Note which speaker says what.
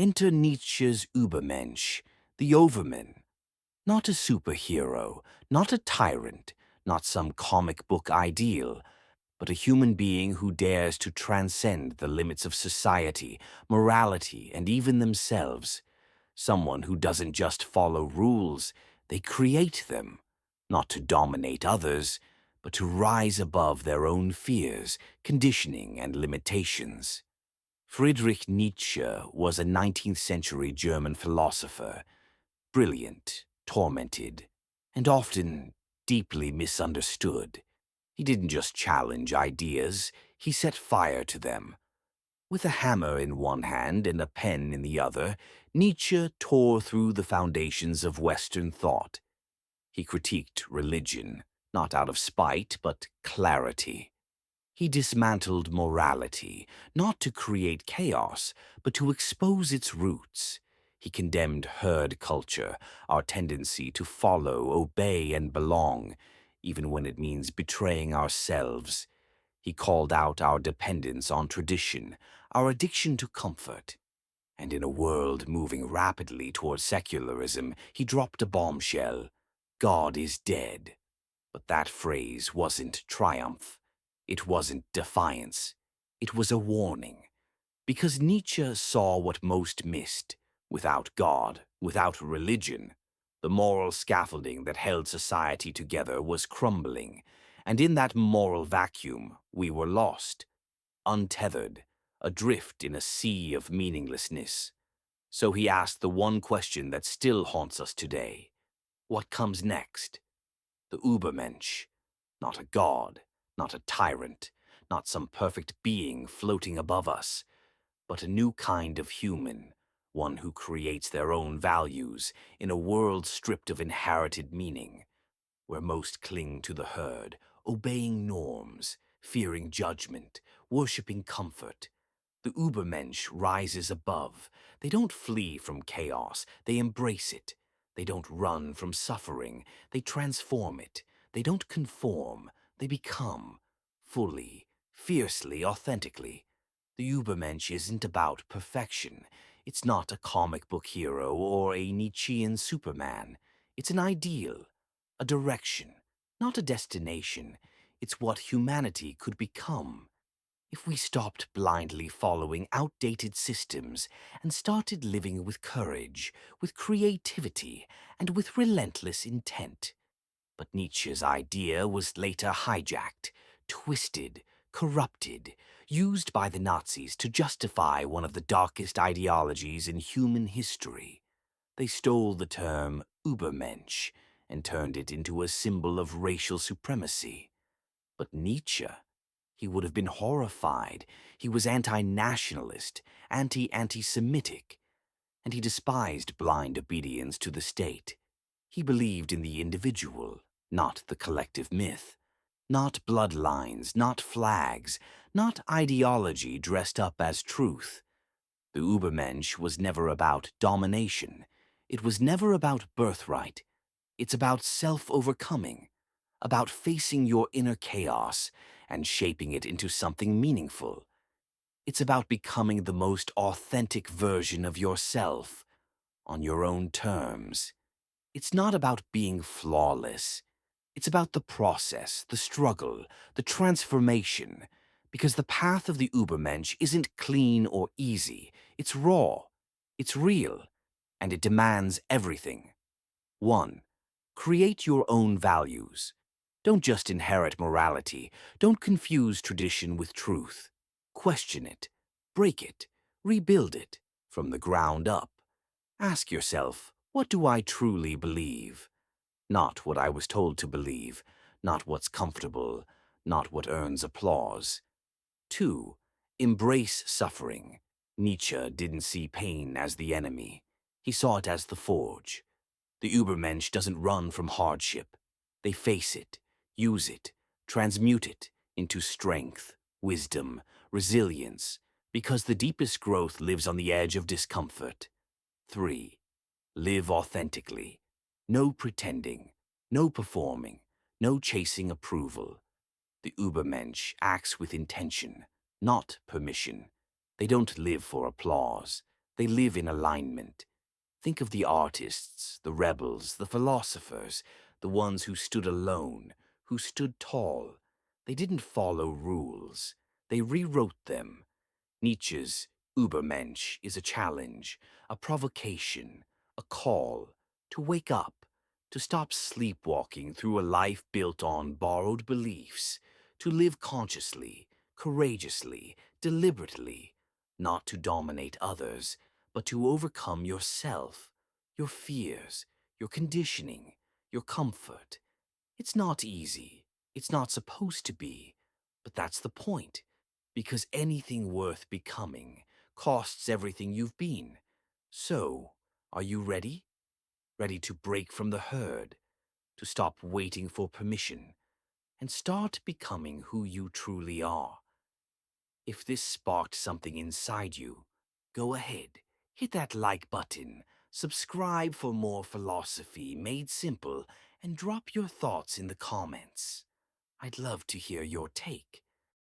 Speaker 1: Enter Nietzsche's Übermensch, the Overman. Not a superhero, not a tyrant, not some comic book ideal, but a human being who dares to transcend the limits of society, morality, and even themselves. Someone who doesn't just follow rules, they create them, not to dominate others, but to rise above their own fears, conditioning, and limitations. Friedrich Nietzsche was a 19th century German philosopher, brilliant, tormented, and often deeply misunderstood. He didn't just challenge ideas, he set fire to them. With a hammer in one hand and a pen in the other, Nietzsche tore through the foundations of Western thought. He critiqued religion, not out of spite, but clarity. He dismantled morality, not to create chaos, but to expose its roots. He condemned herd culture, our tendency to follow, obey, and belong, even when it means betraying ourselves. He called out our dependence on tradition, our addiction to comfort. And in a world moving rapidly toward secularism, he dropped a bombshell. God is dead. But that phrase wasn't triumph. It wasn't defiance. It was a warning. Because Nietzsche saw what most missed. Without God, without religion, the moral scaffolding that held society together was crumbling, and in that moral vacuum we were lost, untethered, adrift in a sea of meaninglessness. So he asked the one question that still haunts us today. What comes next? The Übermensch, not a god, not a tyrant, not some perfect being floating above us, but a new kind of human, one who creates their own values in a world stripped of inherited meaning, where most cling to the herd, obeying norms, fearing judgment, worshipping comfort. The Übermensch rises above. They don't flee from chaos, they embrace it. They don't run from suffering, they transform it. They don't conform, they become, fully, fiercely, authentically. The Übermensch isn't about perfection. It's not a comic book hero or a Nietzschean Superman. It's an ideal, a direction, not a destination. It's what humanity could become if we stopped blindly following outdated systems and started living with courage, with creativity, and with relentless intent. But Nietzsche's idea was later hijacked, twisted, corrupted, used by the Nazis to justify one of the darkest ideologies in human history. They stole the term Übermensch and turned it into a symbol of racial supremacy. But Nietzsche, he would have been horrified. He was anti-nationalist, anti-Semitic, and he despised blind obedience to the state. He believed in the individual, not the collective myth. Not bloodlines, not flags, not ideology dressed up as truth. The Übermensch was never about domination. It was never about birthright. It's about self-overcoming, about facing your inner chaos and shaping it into something meaningful. It's about becoming the most authentic version of yourself, on your own terms. It's not about being flawless. It's about the process, the struggle, the transformation, because the path of the Übermensch isn't clean or easy. It's raw, it's real, and it demands everything. 1. Create your own values. Don't just inherit morality. Don't confuse tradition with truth. Question it, break it, rebuild it, from the ground up. Ask yourself, what do I truly believe? Not what I was told to believe, not what's comfortable, not what earns applause. 2. Embrace suffering. Nietzsche didn't see pain as the enemy. He saw it as the forge. The Übermensch doesn't run from hardship. They face it, use it, transmute it into strength, wisdom, resilience, because the deepest growth lives on the edge of discomfort. 3. Live authentically. No pretending, no performing, no chasing approval. The Übermensch acts with intention, not permission. They don't live for applause. They live in alignment. Think of the artists, the rebels, the philosophers, the ones who stood alone, who stood tall. They didn't follow rules. They rewrote them. Nietzsche's Übermensch is a challenge, a provocation, a call to wake up, to stop sleepwalking through a life built on borrowed beliefs, to live consciously, courageously, deliberately, not to dominate others, but to overcome yourself, your fears, your conditioning, your comfort. It's not easy. It's not supposed to be. But that's the point. Because anything worth becoming costs everything you've been. So, are you ready? Ready to break from the herd, to stop waiting for permission, and start becoming who you truly are? If this sparked something inside you, go ahead, hit that like button, subscribe for more philosophy made simple, and drop your thoughts in the comments. I'd love to hear your take.